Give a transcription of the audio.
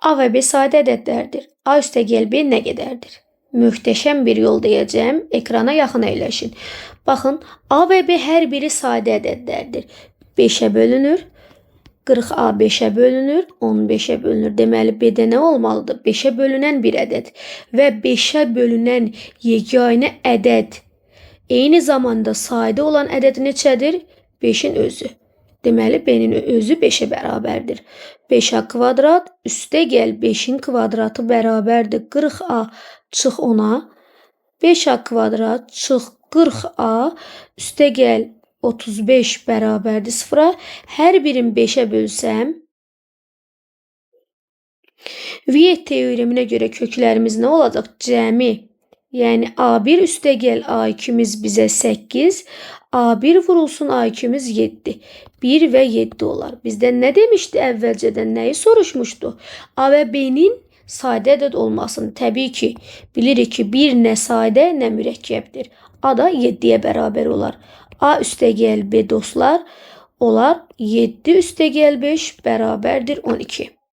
A və B sadə ədədlərdir. A üstəgəl B nə qədərdir? Möhtəşəm bir yol deyəcəm. Ekrana yaxın əyləşin. Baxın, A və B hər biri sadə ədədlərdir. 5-ə bölünür. 40A 5-ə bölünür, 15-ə bölünür. Deməli, B-də nə olmalıdır? 5-ə bölünən bir ədəd və 5-ə bölünən yeganə ədəd eyni zamanda sadə olan ədəd neçədir? 5-in özü. Deməli, B-nin özü 5-ə bərabərdir. 5A kvadrat üstəgəl 5-in kvadratı bərabərdir 40A çıx 10-a. 5A kvadrat çıx 40A üstəgəl 35 bərabərdir 0-a. Hər birin 5-ə bölsəm, Viet teoreminə görə köklərimiz nə olacaq? Cəmi. Yəni A1 üstəgəl A2'miz bizə 8, A1 vurulsun A2'miz 7. 1 və 7 olar. Bizdən nə demişdi əvvəlcədən? Nəyi soruşmuşdu? A və B-nin sadə ədəd olmasını. Təbii ki, bilirik ki, bir nə sadə, nə mürəkkəbdir. A da 7-yə bərabər olar. A üstəgəl B dostlar olar 7 üstəgəl 5 bərabərdir 12.